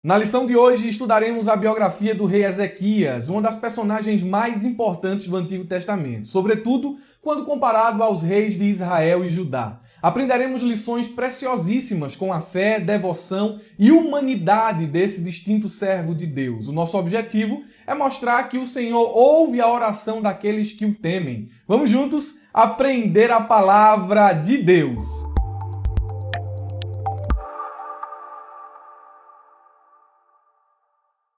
Na lição de hoje estudaremos a biografia do rei Ezequias, uma das personagens mais importantes do Antigo Testamento, sobretudo quando comparado aos reis de Israel e Judá. Aprenderemos lições preciosíssimas com a fé, devoção e humanidade desse distinto servo de Deus. O nosso objetivo é mostrar que o Senhor ouve a oração daqueles que o temem. Vamos juntos aprender a palavra de Deus.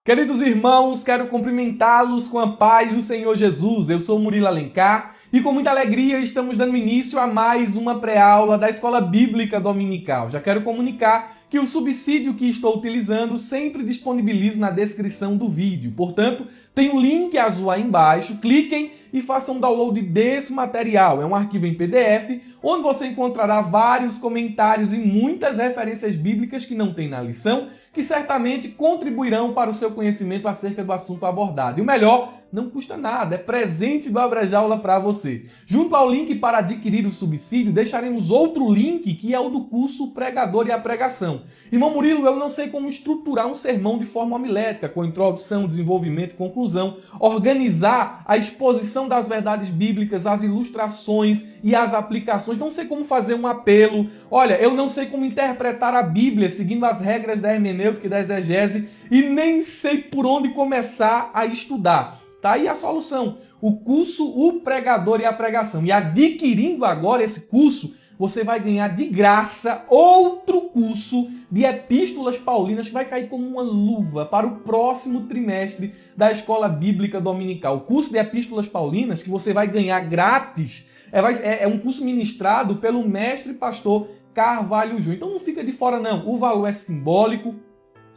Queridos irmãos, quero cumprimentá-los com a paz do Senhor Jesus. Eu sou Murilo Alencar e com muita alegria estamos dando início a mais uma pré-aula da Escola Bíblica Dominical. Já quero comunicar que o subsídio que estou utilizando sempre disponibilizo na descrição do vídeo. Portanto, tem um link azul aí embaixo, cliquem e façam download desse material. É um arquivo em PDF, onde você encontrará vários comentários e muitas referências bíblicas que não tem na lição, que certamente contribuirão para o seu conhecimento acerca do assunto abordado. E o melhor, não custa nada, é presente do Abrejaula para você. Junto ao link para adquirir o subsídio, deixaremos outro link que é o do curso Pregador e a Pregação. Irmão Murilo, eu não sei como estruturar um sermão de forma homilética, com introdução, desenvolvimento e conclusão, organizar a exposição das verdades bíblicas, as ilustrações e as aplicações. Não sei como fazer um apelo. Olha, eu não sei como interpretar a Bíblia seguindo as regras da hermenêutica e da exegese e nem sei por onde começar a estudar. Tá aí a solução. O curso O Pregador e a Pregação. E adquirindo agora esse curso, você vai ganhar de graça outro curso de epístolas paulinas que vai cair como uma luva para o próximo trimestre da Escola Bíblica Dominical. O curso de epístolas paulinas que você vai ganhar grátis é um curso ministrado pelo mestre pastor Carvalho Júnior. Então não fica de fora não. O valor é simbólico.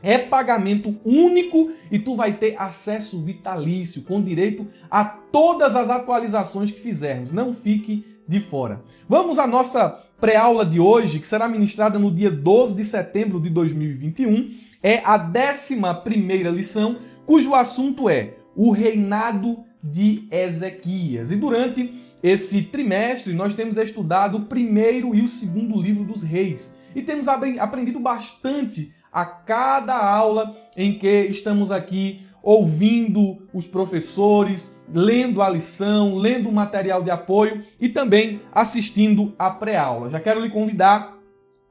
É pagamento único e tu vai ter acesso vitalício, com direito a todas as atualizações que fizermos. Não fique de fora. Vamos à nossa pré-aula de hoje, que será ministrada no dia 12 de setembro de 2021. É a 11ª lição, cujo assunto é o reinado de Ezequias. E durante esse trimestre, nós temos estudado o primeiro e o segundo livro dos reis. E temos aprendido bastante a cada aula em que estamos aqui ouvindo os professores, lendo a lição, lendo o material de apoio e também assistindo a pré-aula. Já quero lhe convidar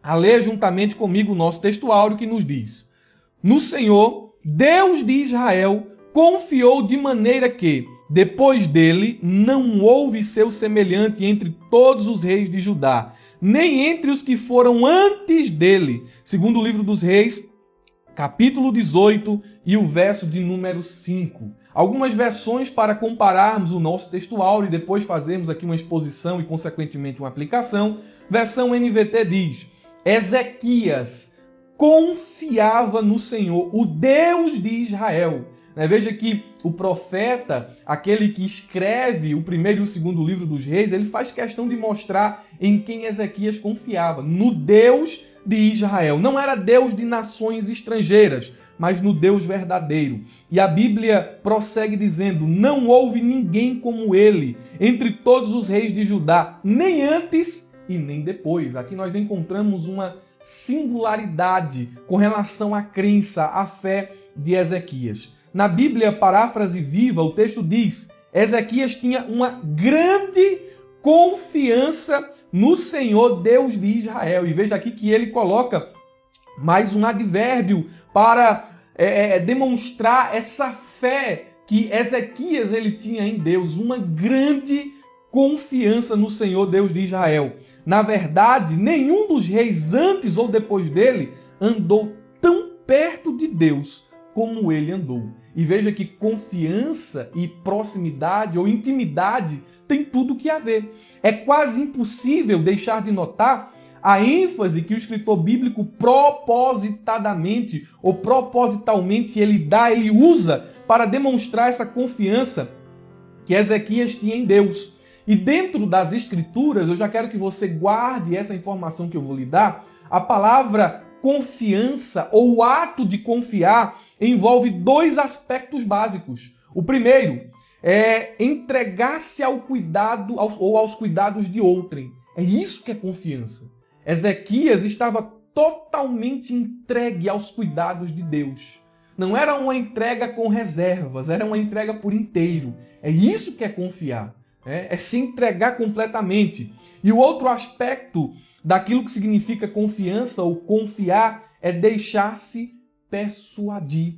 a ler juntamente comigo o nosso texto áureo que nos diz: No Senhor, Deus de Israel, confiou de maneira que, depois dele, não houve seu semelhante entre todos os reis de Judá, nem entre os que foram antes dele. Segundo o livro dos Reis, capítulo 18 e o verso de número 5. Algumas versões para compararmos o nosso texto áureo e depois fazermos aqui uma exposição e, consequentemente, uma aplicação. Versão NVT diz: Ezequias confiava no Senhor, o Deus de Israel. Veja que o profeta, aquele que escreve o primeiro e o segundo livro dos reis, ele faz questão de mostrar em quem Ezequias confiava, no Deus de Israel. Não era Deus de nações estrangeiras, mas no Deus verdadeiro. E a Bíblia prossegue dizendo: não houve ninguém como ele entre todos os reis de Judá, nem antes e nem depois. Aqui nós encontramos uma singularidade com relação à crença, à fé de Ezequias. Na Bíblia, paráfrase viva, o texto diz: Ezequias tinha uma grande confiança no Senhor Deus de Israel. E veja aqui que ele coloca mais um advérbio para demonstrar essa fé que Ezequias ele tinha em Deus, uma grande confiança no Senhor Deus de Israel. Na verdade, nenhum dos reis antes ou depois dele andou tão perto de Deus como ele andou. E veja que confiança e proximidade ou intimidade tem tudo que a ver. É quase impossível deixar de notar a ênfase que o escritor bíblico propositadamente ou propositalmente ele usa para demonstrar essa confiança que Ezequias tinha em Deus. E dentro das escrituras, eu já quero que você guarde essa informação que eu vou lhe dar, a palavra confiança ou o ato de confiar envolve dois aspectos básicos. O primeiro é entregar-se ao cuidado ou aos cuidados de outrem. É isso que é confiança. Ezequias estava totalmente entregue aos cuidados de Deus. Não era uma entrega com reservas, era uma entrega por inteiro. É isso que é confiar, é se entregar completamente. E o outro aspecto daquilo que significa confiança ou confiar é deixar-se persuadir.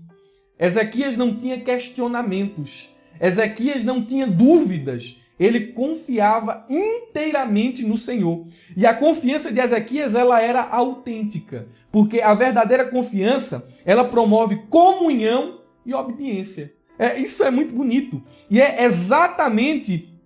Ezequias não tinha questionamentos, Ezequias não tinha dúvidas, ele confiava inteiramente no Senhor. E a confiança de Ezequias, ela era autêntica, porque a verdadeira confiança, ela promove comunhão e obediência. Isso é muito bonito. E é exatamente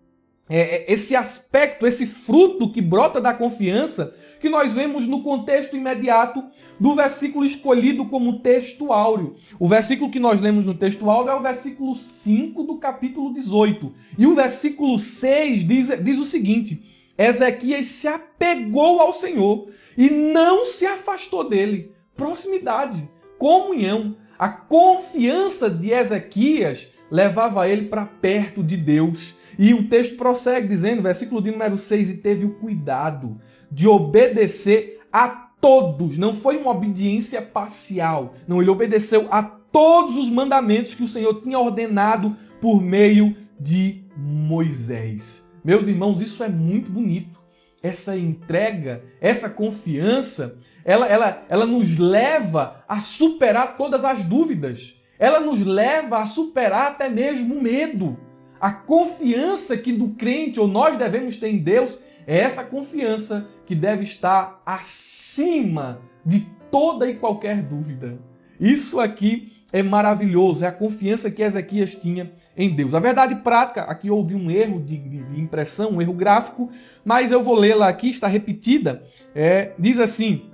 esse aspecto, esse fruto que brota da confiança que nós vemos no contexto imediato do versículo escolhido como texto áureo. O versículo que nós lemos no texto áureo é o versículo 5 do capítulo 18. E o versículo 6 diz o seguinte: Ezequias se apegou ao Senhor e não se afastou dele. Proximidade, comunhão. A confiança de Ezequias levava ele para perto de Deus. E o texto prossegue dizendo, versículo de número 6, e teve o cuidado de obedecer a todos. Não foi uma obediência parcial. Não, ele obedeceu a todos os mandamentos que o Senhor tinha ordenado por meio de Moisés. Meus irmãos, isso é muito bonito. Essa entrega, essa confiança, ela nos leva a superar todas as dúvidas. Ela nos leva a superar até mesmo o medo. A confiança que do crente, ou nós devemos ter em Deus, é essa confiança que deve estar acima de toda e qualquer dúvida. Isso aqui é maravilhoso, é a confiança que Ezequias tinha em Deus. A verdade prática, aqui houve um erro de impressão, um erro gráfico, mas eu vou lê-la aqui, está repetida. Diz assim: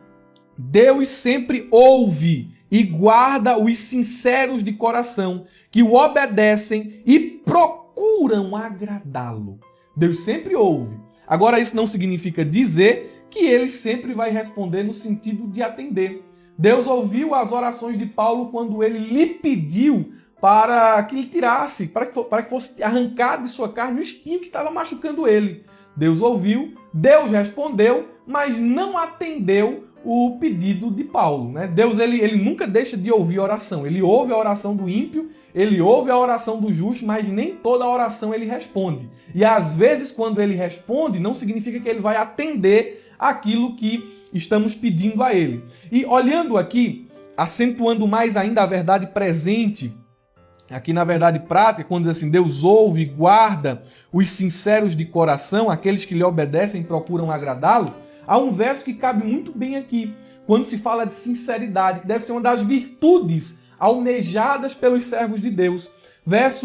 Deus sempre ouve e guarda os sinceros de coração, que o obedecem e procuram agradá-lo. Deus sempre ouve. Agora, isso não significa dizer que ele sempre vai responder no sentido de atender. Deus ouviu as orações de Paulo quando ele lhe pediu para que ele tirasse, para que fosse arrancado de sua carne o espinho que estava machucando ele. Deus ouviu, Deus respondeu, mas não atendeu o pedido de Paulo, né? Deus ele nunca deixa de ouvir a oração. Ele ouve a oração do ímpio, ele ouve a oração do justo, mas nem toda a oração ele responde. E às vezes, quando ele responde, não significa que ele vai atender aquilo que estamos pedindo a ele. E olhando aqui, acentuando mais ainda a verdade presente, aqui na verdade prática, quando diz assim, Deus ouve e guarda os sinceros de coração, aqueles que lhe obedecem e procuram agradá-lo, há um verso que cabe muito bem aqui, quando se fala de sinceridade, que deve ser uma das virtudes almejadas pelos servos de Deus.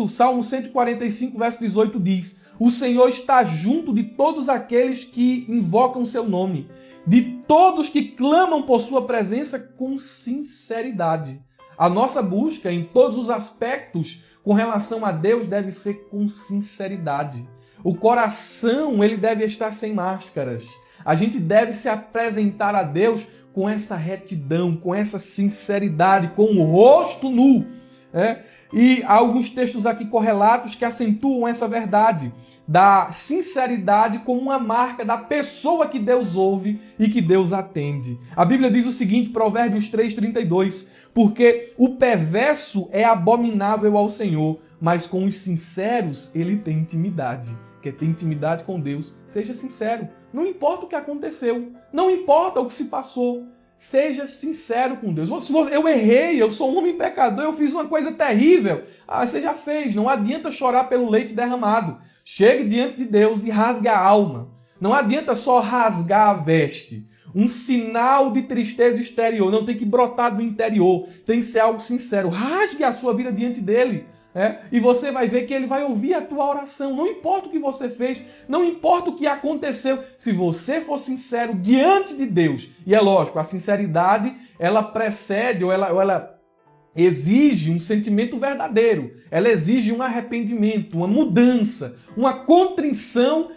Salmo 145, verso 18 diz: O Senhor está junto de todos aqueles que invocam o seu nome, de todos que clamam por sua presença com sinceridade. A nossa busca em todos os aspectos com relação a Deus deve ser com sinceridade. O coração, ele deve estar sem máscaras. A gente deve se apresentar a Deus com essa retidão, com essa sinceridade, com o rosto nu. E há alguns textos aqui correlatos que acentuam essa verdade da sinceridade como uma marca da pessoa que Deus ouve e que Deus atende. A Bíblia diz o seguinte, Provérbios 3:32, porque o perverso é abominável ao Senhor, mas com os sinceros ele tem intimidade. Quer ter intimidade com Deus, seja sincero. Não importa o que aconteceu, não importa o que se passou, seja sincero com Deus. Eu errei, eu sou um homem pecador, eu fiz uma coisa terrível. Você já fez, não adianta chorar pelo leite derramado. Chegue diante de Deus e rasgue a alma. Não adianta só rasgar a veste. Um sinal de tristeza exterior, não tem que brotar do interior, tem que ser algo sincero. Rasgue a sua vida diante dele. E você vai ver que ele vai ouvir a tua oração. Não importa o que você fez, não importa o que aconteceu, se você for sincero diante de Deus. E é lógico, a sinceridade, ela precede ou ela exige um sentimento verdadeiro. Ela exige um arrependimento, uma mudança, uma contrição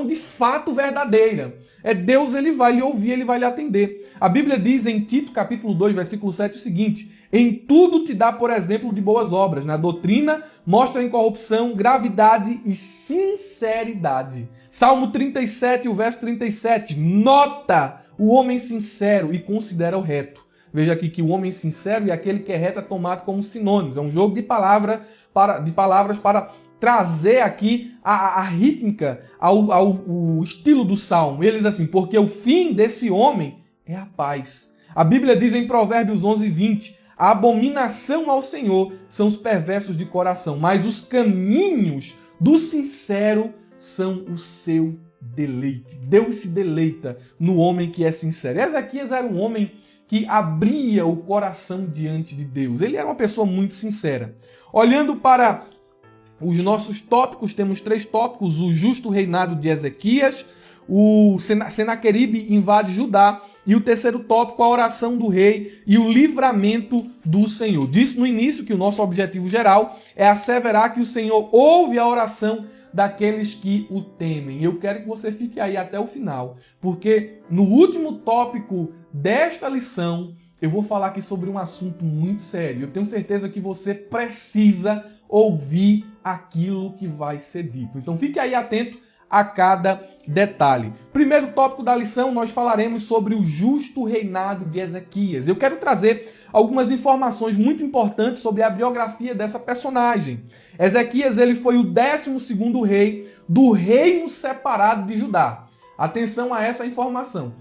de fato verdadeira. Deus, ele vai lhe ouvir, ele vai lhe atender. A Bíblia diz em Tito, capítulo 2, versículo 7, o seguinte: em tudo te dá, por exemplo, de boas obras. Na doutrina, mostra incorrupção, gravidade e sinceridade. Salmo 37, o verso 37, nota o homem sincero e considera o reto. Veja aqui que o homem sincero e aquele que é reto é tomado como sinônimos. É um jogo de palavras para trazer aqui a rítmica ao estilo do Salmo. Ele diz assim, porque o fim desse homem é a paz. A Bíblia diz em Provérbios 11:20, a abominação ao Senhor são os perversos de coração, mas os caminhos do sincero são o seu deleite. Deus se deleita no homem que é sincero. Ezequias era um homem que abria o coração diante de Deus. Ele era uma pessoa muito sincera. Olhando para os nossos tópicos, temos 3 tópicos: o justo reinado de Ezequias, o Senaqueribe invade Judá, e o terceiro tópico, a oração do rei e o livramento do Senhor. Disse no início que o nosso objetivo geral é asseverar que o Senhor ouve a oração daqueles que o temem. Eu quero que você fique aí até o final, porque no último tópico desta lição, eu vou falar aqui sobre um assunto muito sério. Eu tenho certeza que você precisa ouvir aquilo que vai ser dito. Então fique aí atento a cada detalhe. Primeiro tópico da lição, nós falaremos sobre o justo reinado de Ezequias. Eu quero trazer algumas informações muito importantes sobre a biografia dessa personagem. Ezequias, ele foi o 12º rei do reino separado de Judá. Atenção a essa informação.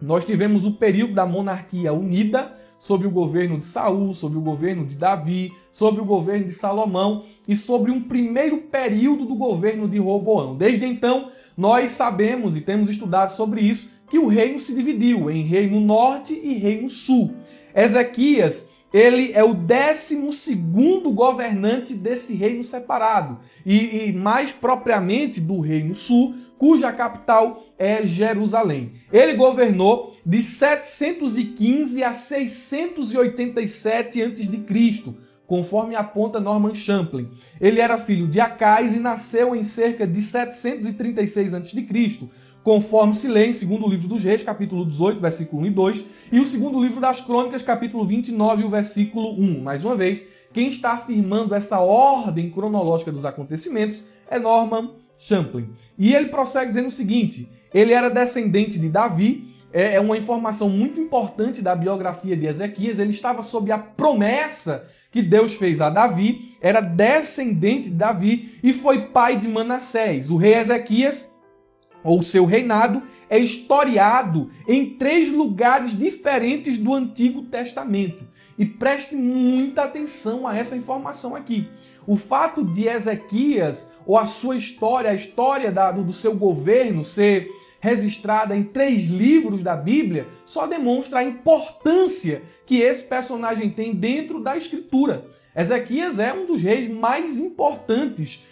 Nós tivemos o período da monarquia unida, sob o governo de Saul, sob o governo de Davi, sob o governo de Salomão e sobre um primeiro período do governo de Roboão. Desde então, nós sabemos e temos estudado sobre isso, que o reino se dividiu em reino norte e reino sul. Ezequias, ele é o 12º governante desse reino separado e mais propriamente do reino sul, cuja capital é Jerusalém. Ele governou de 715 a 687 a.C., conforme aponta Norman Champlin. Ele era filho de Acais e nasceu em cerca de 736 a.C., conforme se lê em 2º livro dos Reis, capítulo 18, versículo 1 e 2, e o 2º livro das Crônicas, capítulo 29, o versículo 1. Mais uma vez, quem está afirmando essa ordem cronológica dos acontecimentos é Norman Champlin. E ele prossegue dizendo o seguinte: ele era descendente de Davi, é uma informação muito importante da biografia de Ezequias. Ele estava sob a promessa que Deus fez a Davi, era descendente de Davi e foi pai de Manassés. O rei Ezequias, ou seu reinado, é historiado em 3 lugares diferentes do Antigo Testamento. E preste muita atenção a essa informação aqui. O fato de Ezequias, ou a sua história, a história do seu governo ser registrada em 3 livros da Bíblia, só demonstra a importância que esse personagem tem dentro da Escritura. Ezequias é um dos reis mais importantes,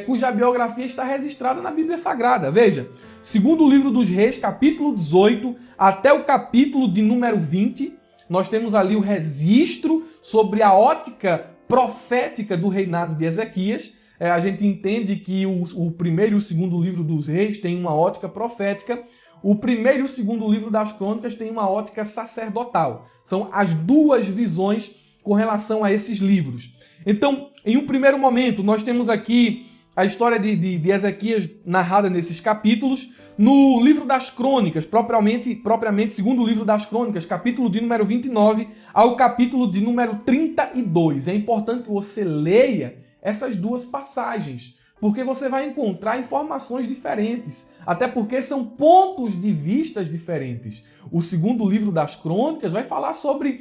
cuja biografia está registrada na Bíblia Sagrada. Veja, segundo o livro dos Reis, capítulo 18, até o capítulo de número 20, nós temos ali o registro sobre a ótica profética do reinado de Ezequias. A gente entende que o primeiro e o segundo livro dos Reis tem uma ótica profética. O primeiro e o segundo livro das Crônicas tem uma ótica sacerdotal. São as 2 visões com relação a esses livros. Então, em um primeiro momento, nós temos aqui a história de Ezequias narrada nesses capítulos. No livro das Crônicas, propriamente segundo o livro das Crônicas, capítulo de número 29 ao capítulo de número 32. É importante que você leia essas 2 passagens, porque você vai encontrar informações diferentes, até porque são pontos de vistas diferentes. O segundo livro das Crônicas vai falar sobre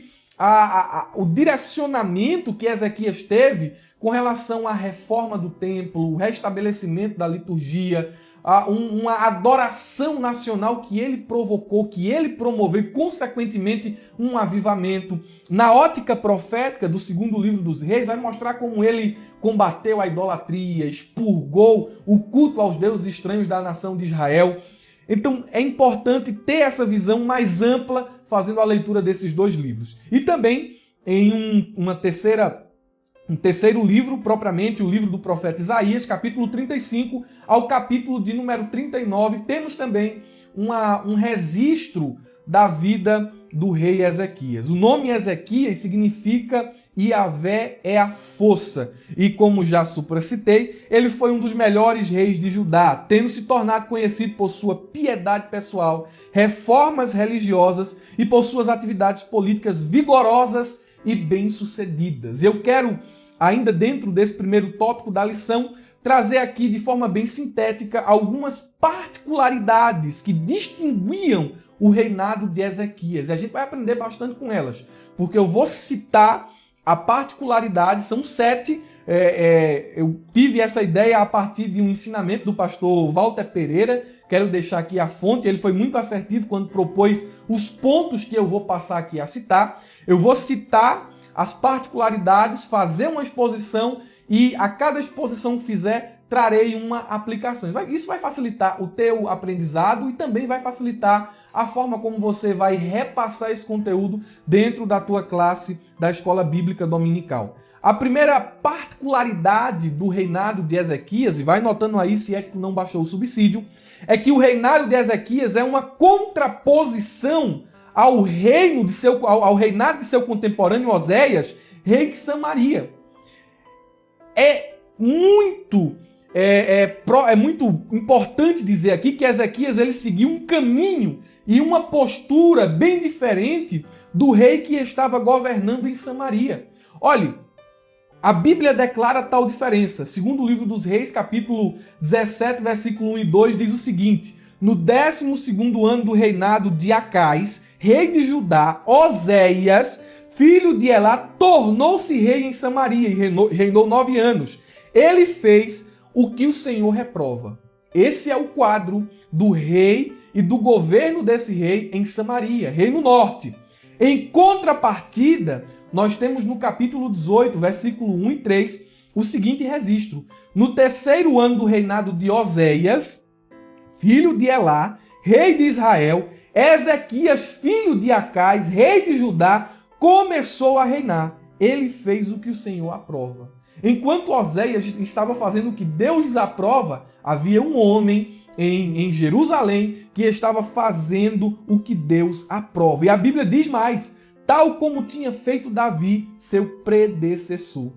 o direcionamento que Ezequias teve com relação à reforma do templo, o restabelecimento da liturgia, uma adoração nacional que ele provocou, que ele promoveu e, consequentemente, um avivamento. Na ótica profética do segundo livro dos Reis, vai mostrar como ele combateu a idolatria, expurgou o culto aos deuses estranhos da nação de Israel. Então, é importante ter essa visão mais ampla fazendo a leitura desses 2 livros. E também, em um terceiro livro, propriamente o livro do profeta Isaías, capítulo 35 ao capítulo de número 39, temos também um registro da vida do rei Ezequias. O nome Ezequias significa Yahvé é a força. E como já supracitei, ele foi um dos melhores reis de Judá, tendo se tornado conhecido por sua piedade pessoal, reformas religiosas e por suas atividades políticas vigorosas e bem-sucedidas. Eu quero, ainda dentro desse primeiro tópico da lição, trazer aqui de forma bem sintética algumas particularidades que distinguiam o reinado de Ezequias. E a gente vai aprender bastante com elas, porque eu vou citar a particularidade, são 7. Eu tive essa ideia a partir de um ensinamento do pastor Walter Pereira. Quero deixar aqui a fonte, ele foi muito assertivo quando propôs os pontos que eu vou passar aqui a citar. Eu vou citar as particularidades, fazer uma exposição e a cada exposição que fizer, trarei uma aplicação. Isso vai facilitar o teu aprendizado e também vai facilitar a forma como você vai repassar esse conteúdo dentro da tua classe da Escola Bíblica Dominical. A primeira particularidade do reinado de Ezequias, e vai notando aí se é que tu não baixou o subsídio, é que o reinado de Ezequias é uma contraposição ao reinado de seu contemporâneo Oséias, rei de Samaria. É muito importante dizer aqui que Ezequias ele seguiu um caminho e uma postura bem diferente do rei que estava governando em Samaria. Olhe, a Bíblia declara tal diferença. Segundo o livro dos Reis, capítulo 17, versículo 1 e 2, diz o seguinte: no 12º ano do reinado de Acais, rei de Judá, Oséias, filho de Elá, tornou-se rei em Samaria e reinou 9 anos. Ele fez o que o Senhor reprova. Esse é o quadro do rei e do governo desse rei em Samaria, Reino Norte. Em contrapartida, nós temos no capítulo 18, versículo 1 e 3, o seguinte registro: no 3º ano do reinado de Oséias, filho de Elá, rei de Israel, Ezequias, filho de Acais, rei de Judá, começou a reinar. Ele fez o que o Senhor aprova. Enquanto Oséias estava fazendo o que Deus desaprova, havia um homem em Jerusalém que estava fazendo o que Deus aprova. E a Bíblia diz mais: tal como tinha feito Davi, seu predecessor.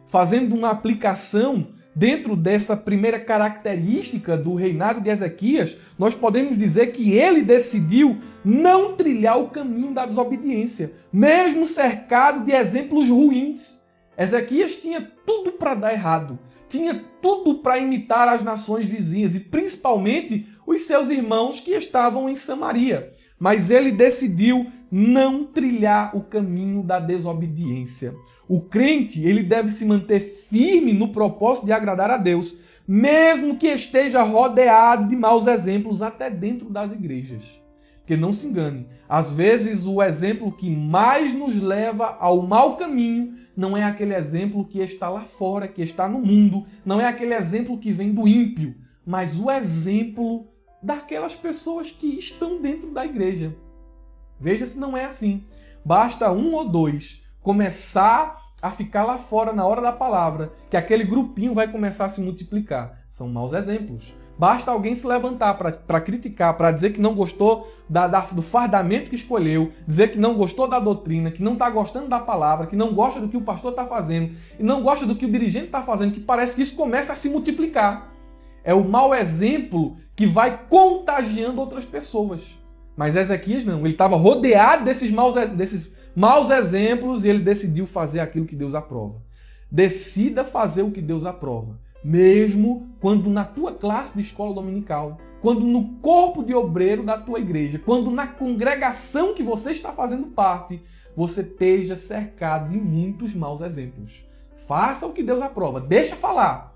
Fazendo uma aplicação dentro dessa primeira característica do reinado de Ezequias, nós podemos dizer que ele decidiu não trilhar o caminho da desobediência, mesmo cercado de exemplos ruins. Ezequias tinha tudo para dar errado, tinha tudo para imitar as nações vizinhas e principalmente os seus irmãos que estavam em Samaria. Mas ele decidiu não trilhar o caminho da desobediência. O crente, ele deve se manter firme no propósito de agradar a Deus, mesmo que esteja rodeado de maus exemplos até dentro das igrejas. Porque não se engane, às vezes o exemplo que mais nos leva ao mau caminho não é aquele exemplo que está lá fora, que está no mundo, não é aquele exemplo que vem do ímpio, mas o exemplo daquelas pessoas que estão dentro da igreja. Veja se não é assim. Basta um ou dois começar a ficar lá fora na hora da palavra, que aquele grupinho vai começar a se multiplicar. São maus exemplos. Basta alguém se levantar para criticar, para dizer que não gostou do fardamento que escolheu, dizer que não gostou da doutrina, que não está gostando da palavra, que não gosta do que o pastor está fazendo, e não gosta do que o dirigente está fazendo, que parece que isso começa a se multiplicar. É o mau exemplo que vai contagiando outras pessoas. Mas Ezequias não, ele estava rodeado desses maus exemplos e ele decidiu fazer aquilo que Deus aprova. Decida fazer o que Deus aprova, mesmo quando na tua classe de escola dominical, quando no corpo de obreiro da tua igreja, quando na congregação que você está fazendo parte, você esteja cercado de muitos maus exemplos. Faça o que Deus aprova, deixa falar,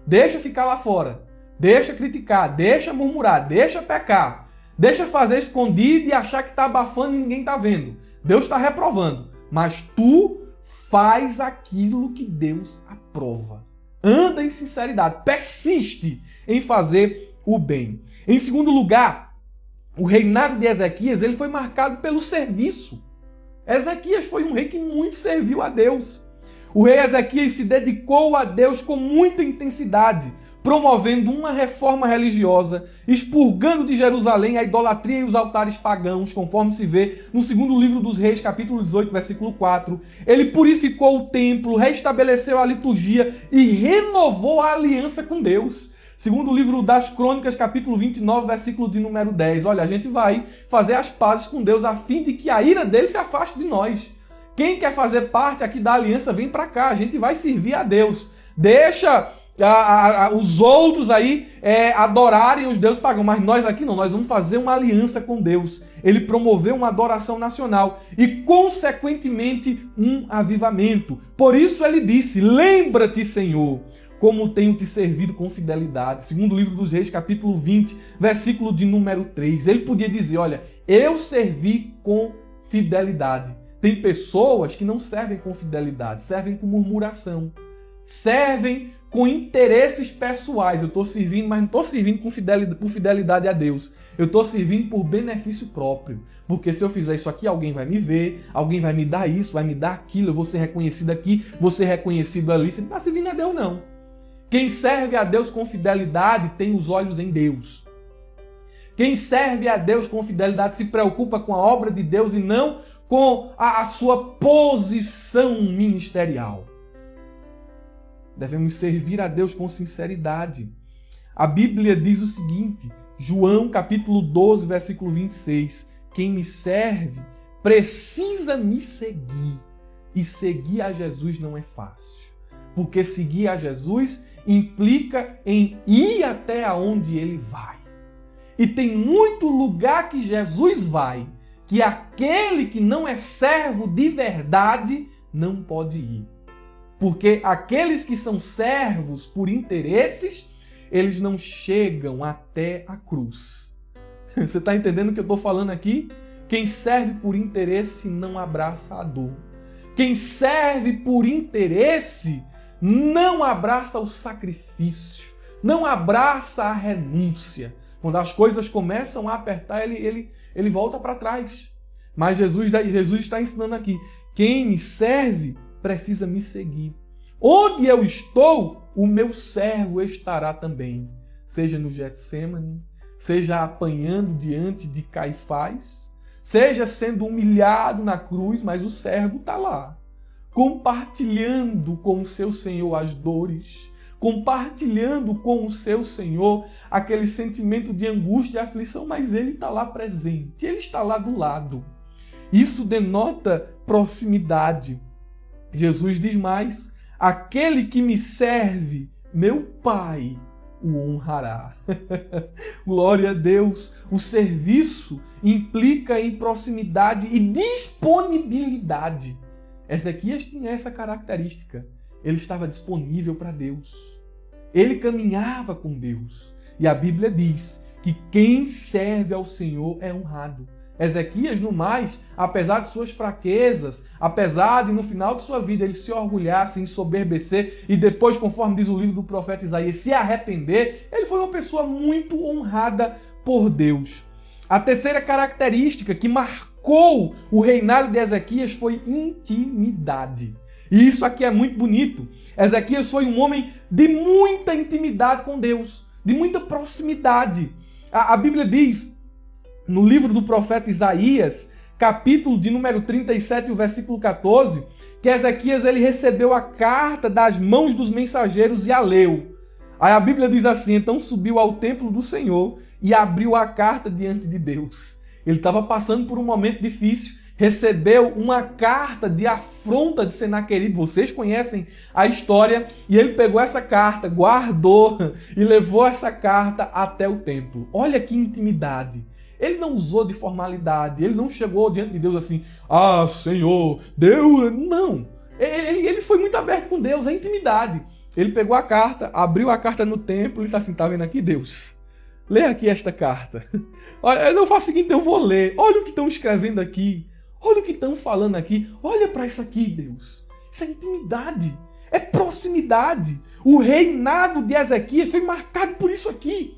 deixa ficar lá fora, deixa criticar, deixa murmurar, deixa pecar, deixa fazer escondido e achar que está abafando e ninguém está vendo. Deus está reprovando, mas tu faz aquilo que Deus aprova. Anda em sinceridade, persiste em fazer o bem. Em segundo lugar, o reinado de Ezequias ele foi marcado pelo serviço. Ezequias foi um rei que muito serviu a Deus. O rei Ezequias se dedicou a Deus com muita intensidade, promovendo uma reforma religiosa, expurgando de Jerusalém a idolatria e os altares pagãos, conforme se vê no segundo livro dos Reis, capítulo 18, versículo 4. Ele purificou o templo, restabeleceu a liturgia e renovou a aliança com Deus. Segundo o livro das Crônicas, capítulo 29, versículo de número 10. Olha, a gente vai fazer as pazes com Deus a fim de que a ira dele se afaste de nós. Quem quer fazer parte aqui da aliança, vem para cá. A gente vai servir a Deus. Deixa os outros aí adorarem os deuses pagãos, mas nós aqui não, nós vamos fazer uma aliança com Deus. Ele promoveu uma adoração nacional e, consequentemente, um avivamento. Por isso ele disse: lembra-te, Senhor, como tenho te servido com fidelidade. Segundo o livro dos Reis, capítulo 20, versículo de número 3. Ele podia dizer: olha, eu servi com fidelidade. Tem pessoas que não servem com fidelidade, servem com murmuração, servem com interesses pessoais. Eu estou servindo, mas não estou servindo por fidelidade a Deus. Eu estou servindo por benefício próprio. Porque se eu fizer isso aqui, alguém vai me ver, alguém vai me dar isso, vai me dar aquilo, eu vou ser reconhecido aqui, vou ser reconhecido ali. Você não está servindo a Deus, não. Quem serve a Deus com fidelidade tem os olhos em Deus. Quem serve a Deus com fidelidade se preocupa com a obra de Deus e não com a sua posição ministerial. Devemos servir a Deus com sinceridade. A Bíblia diz o seguinte, João capítulo 12, versículo 26, quem me serve precisa me seguir. E seguir a Jesus não é fácil. Porque seguir a Jesus implica em ir até aonde ele vai. E tem muito lugar que Jesus vai, que aquele que não é servo de verdade não pode ir. Porque aqueles que são servos por interesses, eles não chegam até a cruz. Você está entendendo o que eu estou falando aqui? Quem serve por interesse não abraça a dor. Quem serve por interesse não abraça o sacrifício, não abraça a renúncia. Quando as coisas começam a apertar, ele volta para trás. Mas Jesus está ensinando aqui, quem me serve precisa me seguir. Onde eu estou, o meu servo estará também. Seja no Getsêmani, seja apanhando diante de Caifás, seja sendo humilhado na cruz, mas o servo está lá, compartilhando com o seu Senhor as dores, compartilhando com o seu Senhor aquele sentimento de angústia e aflição, mas ele está lá presente, ele está lá do lado. Isso denota proximidade. Jesus diz mais, aquele que me serve, meu Pai o honrará. Glória a Deus. O serviço implica em proximidade e disponibilidade. Ezequias tinha essa característica. Ele estava disponível para Deus. Ele caminhava com Deus. E a Bíblia diz que quem serve ao Senhor é honrado. Ezequias, no mais, apesar de suas fraquezas, apesar de no final de sua vida ele se orgulhar, se ensoberbecer e depois, conforme diz o livro do profeta Isaías, se arrepender, ele foi uma pessoa muito honrada por Deus. A terceira característica que marcou o reinado de Ezequias foi intimidade. E isso aqui é muito bonito. Ezequias foi um homem de muita intimidade com Deus, de muita proximidade. A Bíblia diz, no livro do profeta Isaías, capítulo de número 37, o versículo 14, que Ezequias ele recebeu a carta das mãos dos mensageiros e a leu. Aí a Bíblia diz assim, então subiu ao templo do Senhor e abriu a carta diante de Deus. Ele estava passando por um momento difícil, recebeu uma carta de afronta de Senaqueribe, vocês conhecem a história, e ele pegou essa carta, guardou e levou essa carta até o templo. Olha que intimidade. Ele não usou de formalidade, ele não chegou diante de Deus assim, ah, Senhor, Deus, não. Ele foi muito aberto com Deus, é intimidade. Ele pegou a carta, abriu a carta no templo e disse assim, tá vendo aqui, Deus? Lê aqui esta carta. Olha, eu não faço o seguinte, eu vou ler. Olha o que estão escrevendo aqui. Olha o que estão falando aqui. Olha para isso aqui, Deus. Isso é intimidade. É proximidade. O reinado de Ezequias foi marcado por isso aqui.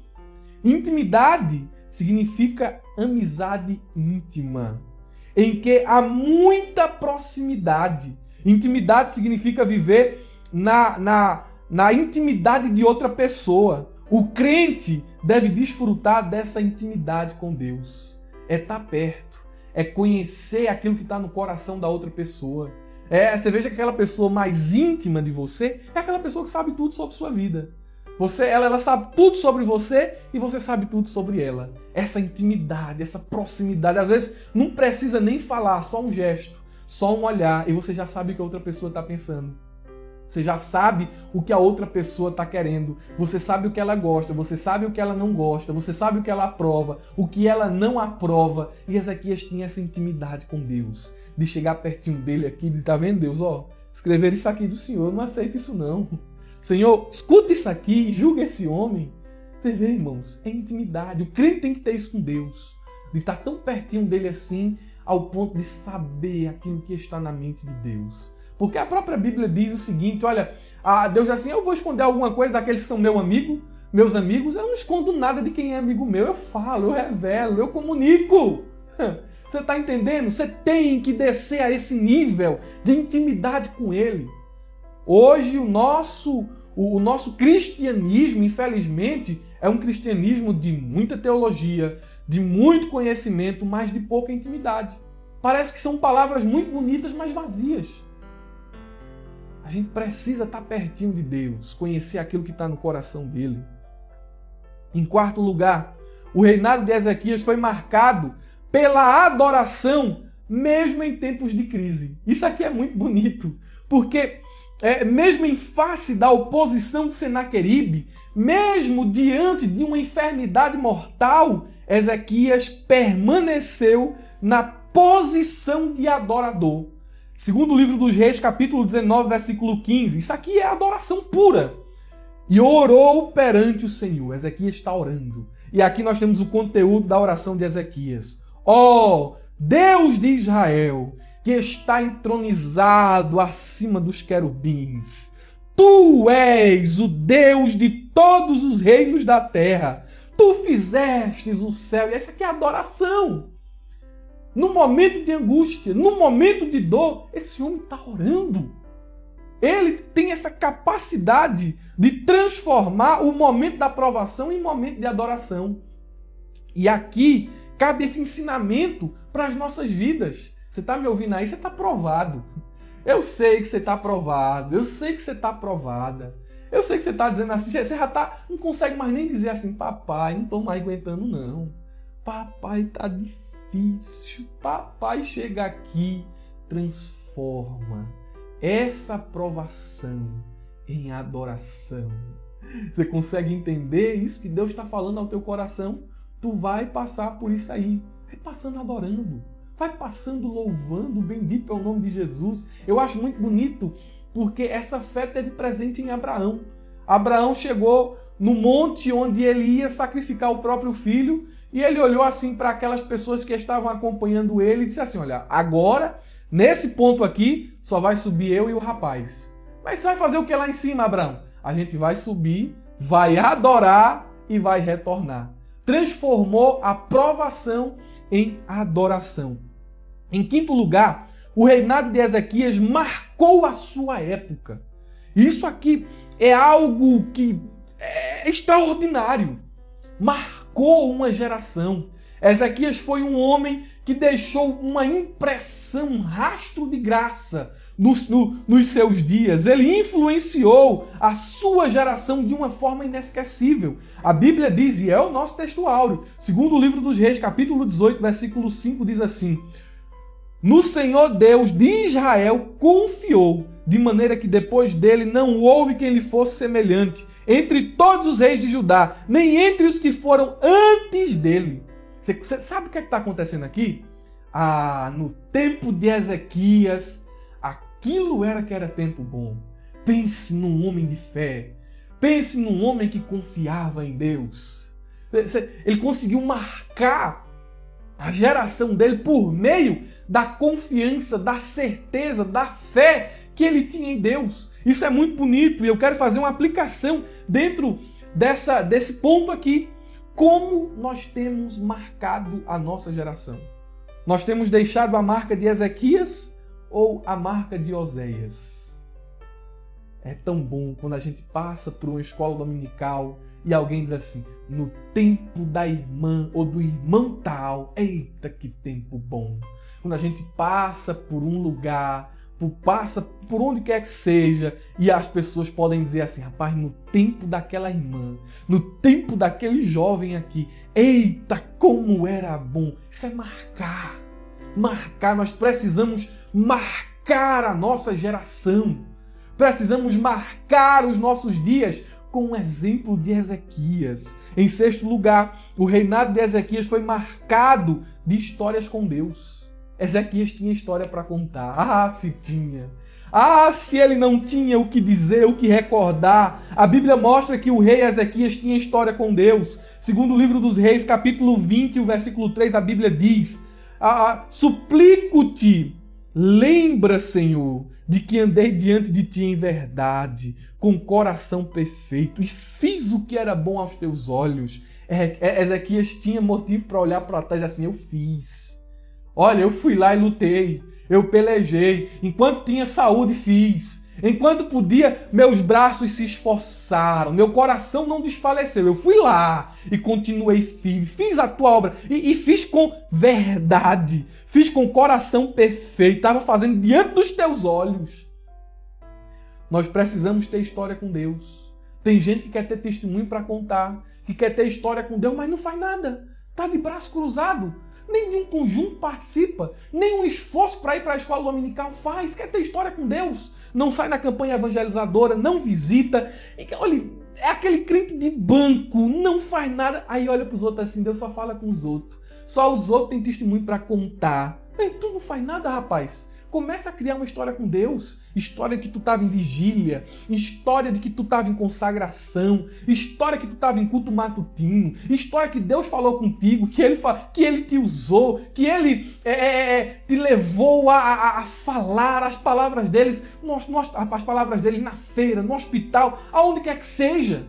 Intimidade significa amizade íntima, em que há muita proximidade. Intimidade significa viver na na intimidade de outra pessoa. O crente deve desfrutar dessa intimidade com Deus. É estar perto, é conhecer aquilo que está no coração da outra pessoa. Você veja que aquela pessoa mais íntima de você é aquela pessoa que sabe tudo sobre sua vida. Ela sabe tudo sobre você e você sabe tudo sobre ela. Essa intimidade, essa proximidade, às vezes não precisa nem falar, só um gesto, só um olhar e você já sabe o que a outra pessoa está pensando. Você já sabe o que a outra pessoa está querendo. Você sabe o que ela gosta, você sabe o que ela não gosta, você sabe o que ela aprova, o que ela não aprova. E Ezequias tinha essa intimidade com Deus, de chegar pertinho dele aqui e dizer, tá vendo Deus, escrever isso aqui do Senhor, eu não aceito isso não. Senhor, escuta isso aqui, julga esse homem. Você vê, irmãos, é intimidade. O crente tem que ter isso com Deus, de estar tão pertinho dele assim, ao ponto de saber aquilo que está na mente de Deus. Porque a própria Bíblia diz o seguinte, olha, Deus diz assim, eu vou esconder alguma coisa daqueles que são meus amigos, eu não escondo nada de quem é amigo meu, eu falo, eu revelo, eu comunico. Você está entendendo? Você tem que descer a esse nível de intimidade com Ele. Hoje o nosso cristianismo, infelizmente, é um cristianismo de muita teologia, de muito conhecimento, mas de pouca intimidade. Parece que são palavras muito bonitas, mas vazias. A gente precisa estar pertinho de Deus, conhecer aquilo que está no coração dele. Em quarto lugar, o reinado de Ezequias foi marcado pela adoração, mesmo em tempos de crise. Isso aqui é muito bonito, porque mesmo em face da oposição de Senaqueribe, mesmo diante de uma enfermidade mortal, Ezequias permaneceu na posição de adorador. Segundo o livro dos Reis, capítulo 19, versículo 15. Isso aqui é adoração pura. E orou perante o Senhor. Ezequias está orando. E aqui nós temos o conteúdo da oração de Ezequias. Ó Deus de Israel, que está entronizado acima dos querubins. Tu és o Deus de todos os reinos da terra. Tu fizestes o céu. E essa aqui é a adoração. No momento de angústia, no momento de dor, esse homem está orando. Ele tem essa capacidade de transformar o momento da provação em momento de adoração. E aqui cabe esse ensinamento para as nossas vidas. Você está me ouvindo aí? Você está provado. Eu sei que você está provado. Eu sei que você está provada. Eu sei que você está dizendo assim, você já não consegue mais nem dizer assim, papai, não estou mais aguentando não. Papai, está difícil. Papai, chega aqui, transforma essa provação em adoração. Você consegue entender isso que Deus está falando ao teu coração? Tu vai passar por isso aí. Vai passando adorando. Vai passando louvando. Bendito é o nome de Jesus. Eu acho muito bonito porque essa fé teve presente em Abraão. Abraão chegou no monte onde ele ia sacrificar o próprio filho. E ele olhou assim para aquelas pessoas que estavam acompanhando ele e disse assim, olha, agora, nesse ponto aqui, só vai subir eu e o rapaz. Mas você vai fazer o que lá em cima, Abraão? A gente vai subir, vai adorar e vai retornar. Transformou a provação em adoração. Em quinto lugar, o reinado de Ezequias marcou a sua época. Isso aqui é algo que é extraordinário. Marcou uma geração. Ezequias foi um homem que deixou uma impressão, um rastro de graça nos seus dias. Ele influenciou a sua geração de uma forma inesquecível. A Bíblia diz, e é o nosso texto áureo, segundo o livro dos Reis, capítulo 18, versículo 5, diz assim: no Senhor Deus de Israel confiou, de maneira que depois dele não houve quem lhe fosse semelhante, entre todos os reis de Judá, nem entre os que foram antes dele. Você sabe o que está acontecendo aqui? No tempo de Ezequias, aquilo era que era tempo bom. Pense num homem de fé. Pense num homem que confiava em Deus. Ele conseguiu marcar a geração dele por meio da confiança, da certeza, da fé que ele tinha em Deus. Isso é muito bonito e eu quero fazer uma aplicação dentro desse ponto aqui. Como nós temos marcado a nossa geração? Nós temos deixado a marca de Ezequias ou a marca de Oséias? É tão bom quando a gente passa por uma escola dominical e alguém diz assim, no tempo da irmã ou do irmão tal, eita que tempo bom. Quando a gente passa por um lugar, passa por onde quer que seja, e as pessoas podem dizer assim, rapaz, no tempo daquela irmã, no tempo daquele jovem aqui, eita, como era bom. Isso é marcar. Marcar, nós precisamos marcar a nossa geração. Precisamos marcar os nossos dias com o exemplo de Ezequias. Em sexto lugar, o reinado de Ezequias foi marcado de histórias com Deus. Ezequias tinha história para contar. Ah, se tinha. Ah, se ele não tinha o que dizer, o que recordar. A Bíblia mostra que o rei Ezequias tinha história com Deus. Segundo o livro dos Reis, capítulo 20, o versículo 3, a Bíblia diz, suplico-te, lembra, Senhor, de que andei diante de ti em verdade, com coração perfeito, e fiz o que era bom aos teus olhos. Ezequias tinha motivo para olhar para trás assim, eu fiz. Olha, eu fui lá e lutei, eu pelejei, enquanto tinha saúde fiz, enquanto podia, meus braços se esforçaram, meu coração não desfaleceu, eu fui lá e continuei firme, fiz a tua obra e fiz com verdade, fiz com coração perfeito, estava fazendo diante dos teus olhos. Nós precisamos ter história com Deus. Tem gente que quer ter testemunho para contar, que quer ter história com Deus, mas não faz nada, está de braço cruzado. Nenhum conjunto participa, nenhum esforço para ir para a escola dominical faz, quer ter história com Deus, não sai na campanha evangelizadora, não visita, olha, é aquele crente de banco, não faz nada, aí olha para os outros assim, Deus só fala com os outros, só os outros têm testemunho para contar. E tu não faz nada, rapaz. Começa a criar uma história com Deus. História de que tu estava em vigília. História de que tu estava em consagração. História que tu estava em culto matutino. História que Deus falou contigo. Que Ele te usou. Que Ele te levou a falar as palavras deles. As palavras dele na feira, no hospital, aonde quer que seja.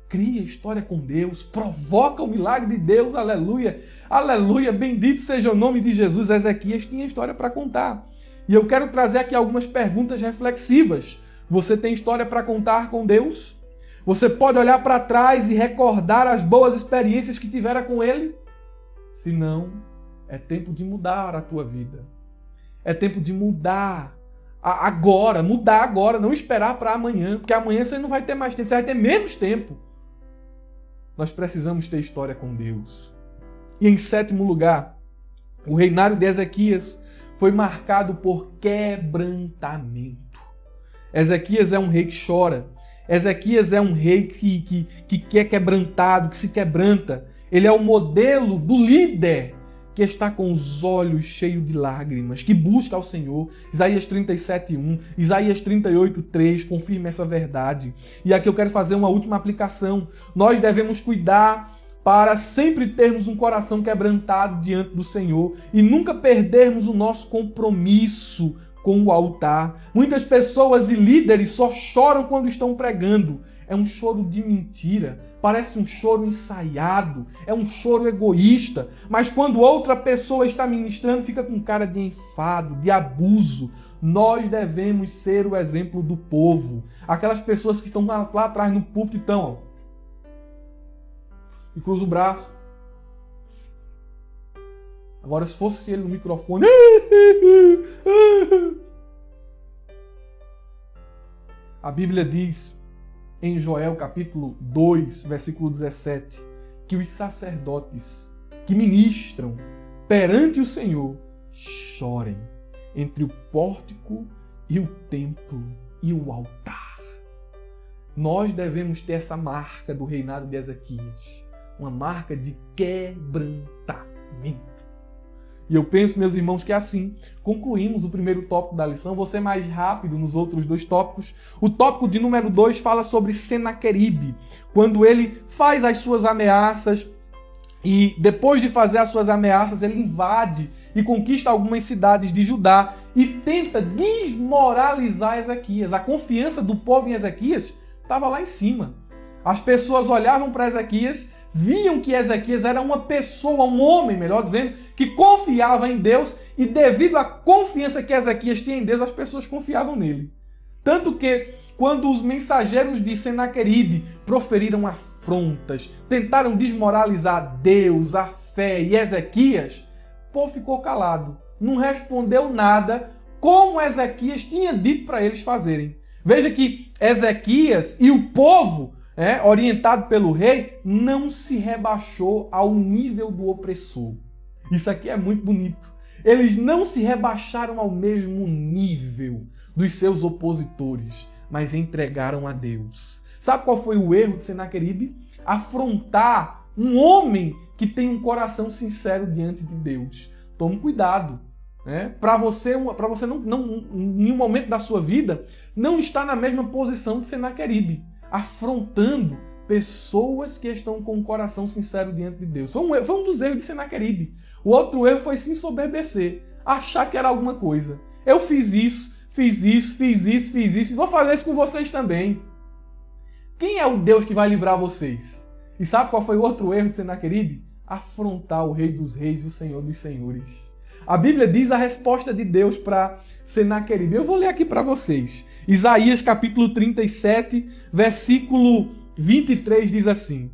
Cria história com Deus. Provoca o milagre de Deus. Aleluia. Aleluia. Bendito seja o nome de Jesus. Ezequias tinha história para contar. E eu quero trazer aqui algumas perguntas reflexivas. Você tem história para contar com Deus? Você pode olhar para trás e recordar as boas experiências que tivera com Ele? Se não, é tempo de mudar a tua vida. É tempo de mudar agora, não esperar para amanhã, porque amanhã você não vai ter mais tempo, você vai ter menos tempo. Nós precisamos ter história com Deus. E em sétimo lugar, o reinado de Ezequias foi marcado por quebrantamento. Ezequias é um rei que chora. Ezequias é um rei que é quebrantado, que se quebranta. Ele é o modelo do líder que está com os olhos cheios de lágrimas, que busca ao Senhor. Isaías 37:1, Isaías 38:3 confirma essa verdade. E aqui eu quero fazer uma última aplicação. Nós devemos cuidar para sempre termos um coração quebrantado diante do Senhor e nunca perdermos o nosso compromisso com o altar. Muitas pessoas e líderes só choram quando estão pregando. É um choro de mentira, parece um choro ensaiado, é um choro egoísta, mas quando outra pessoa está ministrando, fica com cara de enfado, de abuso. Nós devemos ser o exemplo do povo. Aquelas pessoas que estão lá atrás no púlpito, então, e cruza o braço. Agora, se fosse ele no microfone... A Bíblia diz, em Joel capítulo 2, versículo 17, que os sacerdotes que ministram perante o Senhor chorem entre o pórtico e o templo e o altar. Nós devemos ter essa marca do reinado de Ezequias. Uma marca de quebrantamento. E eu penso, meus irmãos, que assim concluímos o primeiro tópico da lição. Vou ser mais rápido nos outros dois tópicos. O tópico de número 2 fala sobre Senaqueribe, quando ele faz as suas ameaças e depois de fazer as suas ameaças, ele invade e conquista algumas cidades de Judá e tenta desmoralizar Ezequias. A confiança do povo em Ezequias estava lá em cima. As pessoas olhavam para Ezequias, viam que Ezequias era uma pessoa, um homem, melhor dizendo, que confiava em Deus e devido à confiança que Ezequias tinha em Deus, as pessoas confiavam nele. Tanto que, quando os mensageiros de Senaqueribe proferiram afrontas, tentaram desmoralizar Deus, a fé e Ezequias, o povo ficou calado, não respondeu nada como Ezequias tinha dito para eles fazerem. Veja que Ezequias e o povo, orientado pelo rei, não se rebaixou ao nível do opressor. Isso aqui é muito bonito. Eles não se rebaixaram ao mesmo nível dos seus opositores, mas entregaram a Deus. Sabe qual foi o erro de Senaqueribe? Afrontar um homem que tem um coração sincero diante de Deus. Tome cuidado. Para você não, em nenhum momento da sua vida, não estar na mesma posição de Senaqueribe, afrontando pessoas que estão com o coração sincero diante de Deus. Foi um dos erros de Senaqueribe. O outro erro foi se ensoberbecer, achar que era alguma coisa. Eu fiz isso, vou fazer isso com vocês também. Quem é o Deus que vai livrar vocês? E sabe qual foi o outro erro de Senaqueribe? Afrontar o Rei dos Reis e o Senhor dos Senhores. A Bíblia diz a resposta de Deus para Senaqueribe. Eu vou ler aqui para vocês. Isaías capítulo 37, versículo 23 diz assim: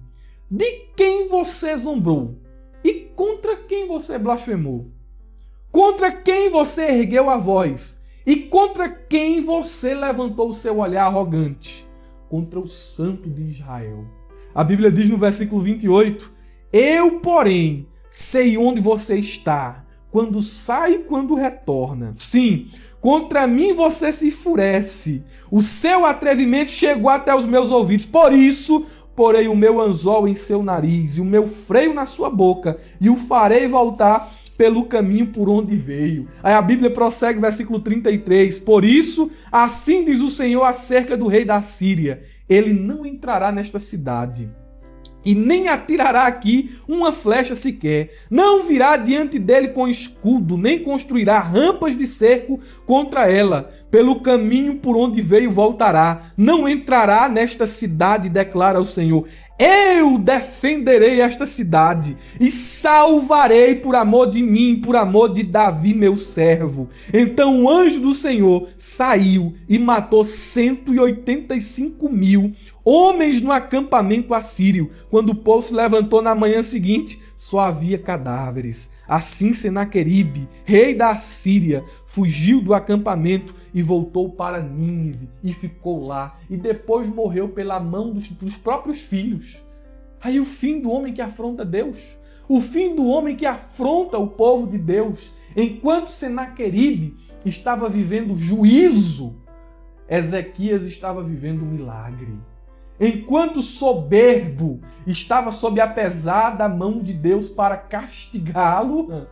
De quem você zombou? E contra quem você blasfemou? Contra quem você ergueu a voz? E contra quem você levantou o seu olhar arrogante? Contra o Santo de Israel. A Bíblia diz no versículo 28, Eu, porém, sei onde você está, quando sai e quando retorna. Sim, contra mim você se enfurece. O seu atrevimento chegou até os meus ouvidos. Por isso, porei o meu anzol em seu nariz e o meu freio na sua boca e o farei voltar pelo caminho por onde veio. Aí a Bíblia prossegue, versículo 33. Por isso, assim diz o Senhor acerca do rei da Síria. Ele não entrará nesta cidade e nem atirará aqui uma flecha sequer. Não virá diante dele com escudo, nem construirá rampas de cerco contra ela. Pelo caminho por onde veio voltará. Não entrará nesta cidade, declara o Senhor. Eu defenderei esta cidade e salvarei por amor de mim, por amor de Davi, meu servo. Então o anjo do Senhor saiu e matou 185.000 homens no acampamento assírio. Quando o povo se levantou na manhã seguinte, só havia cadáveres. Assim Senaqueribe, rei da Assíria, fugiu do acampamento e voltou para Nínive e ficou lá. E depois morreu pela mão dos próprios filhos. Aí o fim do homem que afronta Deus. O fim do homem que afronta o povo de Deus. Enquanto Senaqueribe estava vivendo juízo, Ezequias estava vivendo um milagre. Enquanto soberbo estava sob a pesada mão de Deus para castigá-lo,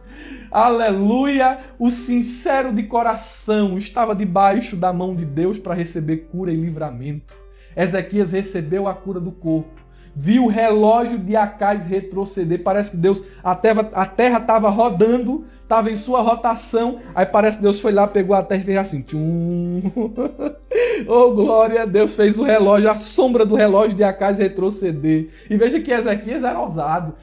aleluia, o sincero de coração estava debaixo da mão de Deus para receber cura e livramento. Ezequias recebeu a cura do corpo, viu o relógio de Acais retroceder, parece que Deus, a terra estava rodando, estava em sua rotação, aí parece que Deus foi lá, pegou a terra e fez assim, tchum. Oh, glória a Deus, fez o relógio, a sombra do relógio de Acais retroceder. E veja que Ezequias era ousado.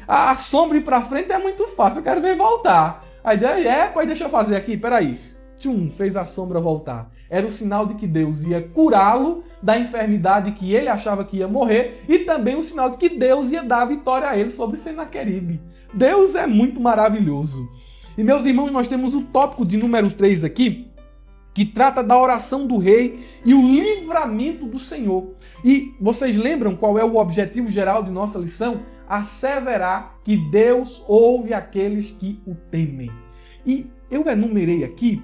A sombra ir para frente é muito fácil, eu quero ver voltar. A ideia pois deixa eu fazer aqui, peraí. Tchum, fez a sombra voltar. Era o sinal de que Deus ia curá-lo da enfermidade que ele achava que ia morrer e também o sinal de que Deus ia dar a vitória a ele sobre Senaqueribe. Deus é muito maravilhoso. E meus irmãos, nós temos o tópico de número 3 aqui, que trata da oração do rei e o livramento do Senhor. E vocês lembram qual é o objetivo geral de nossa lição? Asseverar que Deus ouve aqueles que o temem. E eu enumerei aqui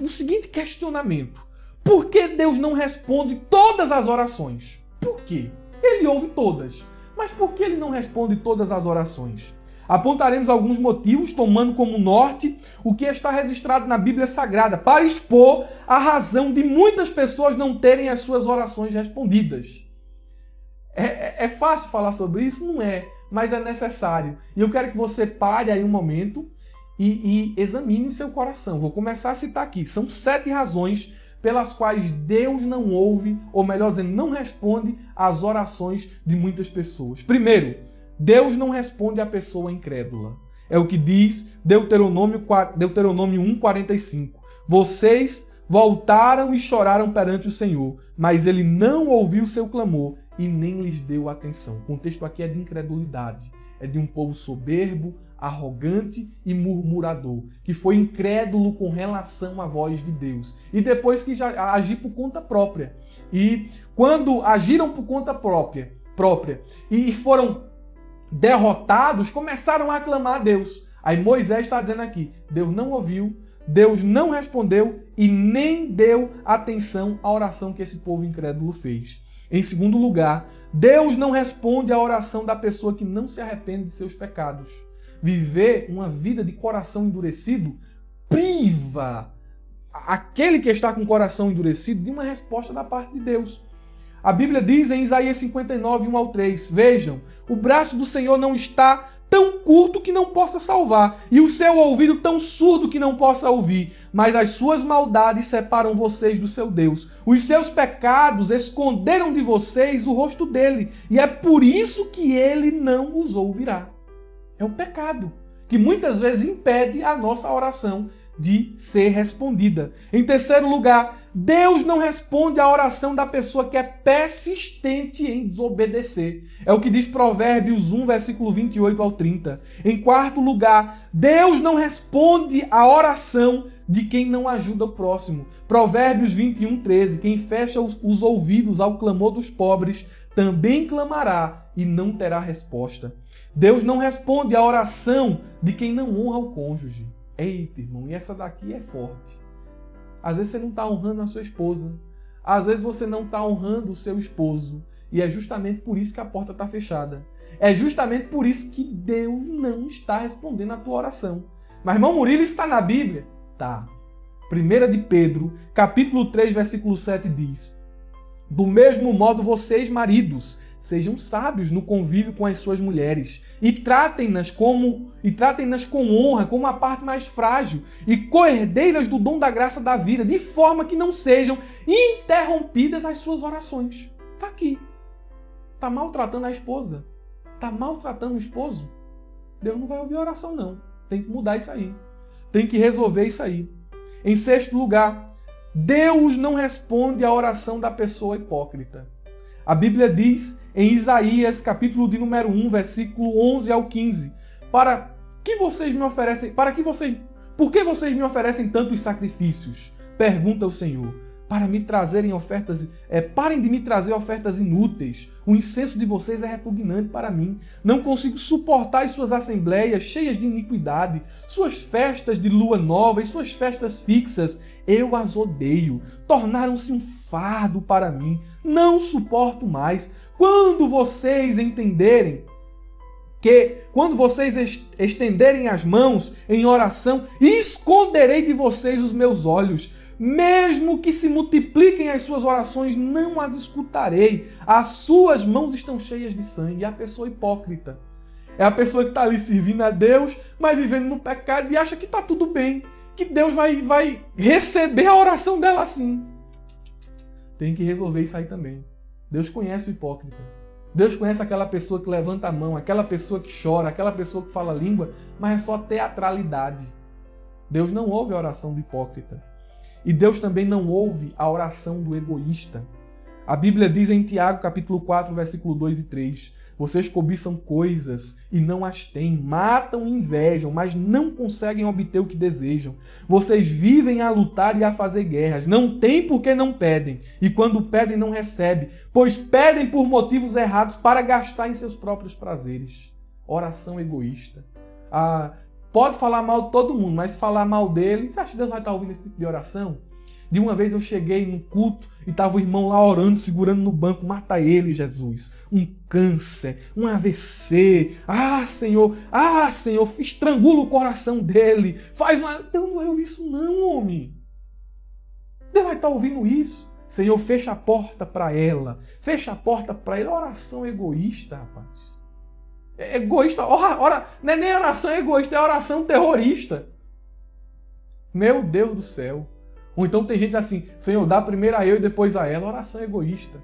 o seguinte questionamento. Por que Deus não responde todas as orações? Por quê? Ele ouve todas. Mas por que ele não responde todas as orações? Apontaremos alguns motivos, tomando como norte o que está registrado na Bíblia Sagrada, para expor a razão de muitas pessoas não terem as suas orações respondidas. É fácil falar sobre isso? Não é, mas é necessário. E eu quero que você pare aí um momento e examine o seu coração. Vou começar a citar aqui. São 7 razões pelas quais Deus não ouve, ou melhor dizendo, não responde às orações de muitas pessoas. Primeiro, Deus não responde à pessoa incrédula. É o que diz Deuteronômio 1:45. voltaram e choraram perante o Senhor, mas ele não ouviu seu clamor e nem lhes deu atenção. O contexto aqui é de incredulidade, é de um povo soberbo, arrogante e murmurador, que foi incrédulo com relação à voz de Deus. E depois que já agiu por conta própria. E quando agiram por conta própria e foram derrotados, começaram a aclamar a Deus. Aí Moisés está dizendo aqui, Deus não ouviu, Deus não respondeu e nem deu atenção à oração que esse povo incrédulo fez. Em segundo lugar, Deus não responde à oração da pessoa que não se arrepende de seus pecados. Viver uma vida de coração endurecido priva aquele que está com o coração endurecido de uma resposta da parte de Deus. A Bíblia diz em Isaías 59, 1-3, vejam, o braço do Senhor não está tão curto que não possa salvar, e o seu ouvido tão surdo que não possa ouvir, mas as suas maldades separam vocês do seu Deus. Os seus pecados esconderam de vocês o rosto dele, e é por isso que ele não os ouvirá. É o pecado, que muitas vezes impede a nossa oração de ser respondida. Em terceiro lugar, Deus não responde à oração da pessoa que é persistente em desobedecer. É o que diz Provérbios 1, versículo 28-30. Em quarto lugar, Deus não responde à oração de quem não ajuda o próximo. Provérbios 21, 13. Quem fecha os ouvidos ao clamor dos pobres também clamará e não terá resposta. Deus não responde à oração de quem não honra o cônjuge. Eita, irmão, e essa daqui é forte. Às vezes você não está honrando a sua esposa. Às vezes você não está honrando o seu esposo. E é justamente por isso que a porta está fechada. É justamente por isso que Deus não está respondendo a tua oração. Mas, irmão Murilo, está na Bíblia? Tá. 1 de Pedro, capítulo 3, versículo 7 diz: do mesmo modo, vocês, maridos, sejam sábios no convívio com as suas mulheres e tratem-nas com honra, como a parte mais frágil e coerdeiras do dom da graça da vida, de forma que não sejam interrompidas as suas orações. Está aqui. Está maltratando a esposa. Está maltratando o esposo. Deus não vai ouvir a oração, não. Tem que mudar isso aí. Tem que resolver isso aí. Em sexto lugar, Deus não responde à oração da pessoa hipócrita. A Bíblia diz em Isaías, capítulo de número 1, versículo 11 ao 15, por que vocês me oferecem tantos sacrifícios? Pergunta o Senhor. Parem de me trazer ofertas inúteis. O incenso de vocês é repugnante para mim. Não consigo suportar as suas assembleias cheias de iniquidade, suas festas de lua nova e suas festas fixas. Eu as odeio. Tornaram-se um fardo para mim. Não suporto mais. Quando vocês estenderem as mãos em oração, esconderei de vocês os meus olhos. Mesmo que se multipliquem as suas orações, não as escutarei. As suas mãos estão cheias de sangue. É a pessoa hipócrita. É a pessoa que está ali servindo a Deus, mas vivendo no pecado e acha que está tudo bem. Que Deus vai receber a oração dela assim. Tem que resolver isso aí também. Deus conhece o hipócrita. Deus conhece aquela pessoa que levanta a mão, aquela pessoa que chora, aquela pessoa que fala língua, mas é só teatralidade. Deus não ouve a oração do hipócrita. E Deus também não ouve a oração do egoísta. A Bíblia diz em Tiago, capítulo 4, versículo 2 e 3, vocês cobiçam coisas e não as têm, matam e invejam, mas não conseguem obter o que desejam. Vocês vivem a lutar e a fazer guerras, não têm porque não pedem, e quando pedem não recebem, pois pedem por motivos errados para gastar em seus próprios prazeres. Oração egoísta. Pode falar mal de todo mundo, mas se falar mal dele, você acha que Deus vai estar ouvindo esse tipo de oração? De uma vez eu cheguei no culto e estava o irmão lá orando, segurando no banco, mata ele, Jesus. Um câncer, um AVC. Senhor, estrangula o coração dele. Deus não vai ouvir isso não, homem. Deus vai estar ouvindo isso. Senhor, fecha a porta para ela. Fecha a porta para ele. Oração egoísta, rapaz. Egoísta, não é nem oração egoísta, é oração terrorista. Meu Deus do céu. Ou então tem gente assim, Senhor, dá primeiro a eu e depois a ela. Oração egoísta.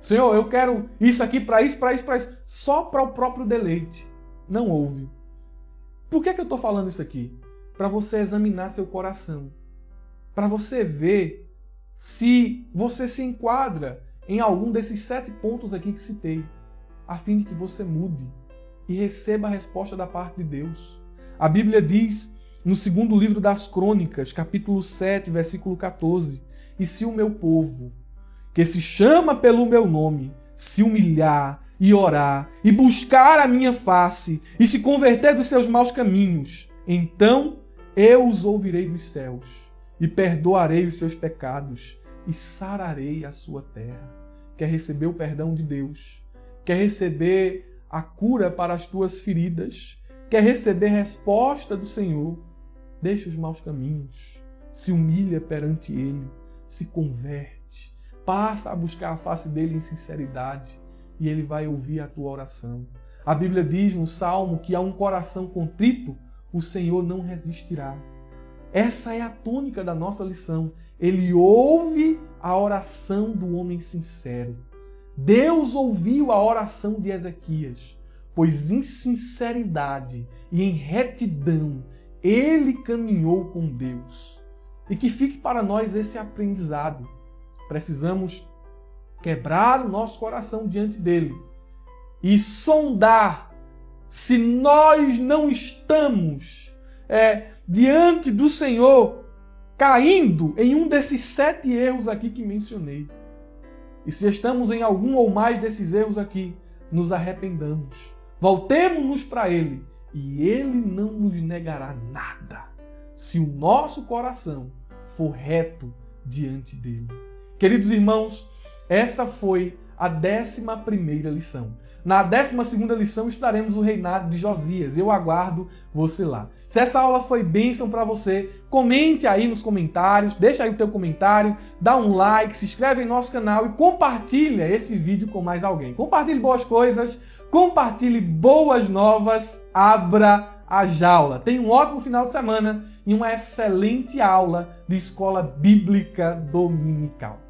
Senhor, eu quero isso aqui para isso. Só para o próprio deleite. Não ouve. Por que eu estou falando isso aqui? Para você examinar seu coração. Para você ver se você se enquadra em algum desses 7 pontos aqui que citei, a fim de que você mude e receba a resposta da parte de Deus. A Bíblia diz, no 2º livro das Crônicas, capítulo 7, versículo 14, e se o meu povo, que se chama pelo meu nome, se humilhar e orar e buscar a minha face e se converter dos seus maus caminhos, então eu os ouvirei dos céus e perdoarei os seus pecados e sararei a sua terra. Quer receber o perdão de Deus? Quer receber a cura para as tuas feridas? Quer receber resposta do Senhor? Deixa os maus caminhos, se humilha perante Ele, se converte, passa a buscar a face dEle em sinceridade e Ele vai ouvir a tua oração. A Bíblia diz no Salmo que a um coração contrito, o Senhor não resistirá. Essa é a tônica da nossa lição. Ele ouve a oração do homem sincero. Deus ouviu a oração de Ezequias, pois em sinceridade e em retidão ele caminhou com Deus. E que fique para nós esse aprendizado. Precisamos quebrar o nosso coração diante dele e sondar se nós não estamos diante do Senhor caindo em um desses 7 erros aqui que mencionei. E se estamos em algum ou mais desses erros aqui, nos arrependamos. Voltemos-nos para Ele e Ele não nos negará nada, se o nosso coração for reto diante dEle. Queridos irmãos, essa foi a 11ª lição. Na 12ª lição estaremos o reinado de Josias. Eu aguardo você lá. Se essa aula foi bênção para você, comente aí nos comentários, deixa aí o teu comentário, dá um like, se inscreve em nosso canal e compartilha esse vídeo com mais alguém. Compartilhe boas coisas, compartilhe boas novas, abra a jaula. Tenha um ótimo final de semana e uma excelente aula de Escola Bíblica Dominical.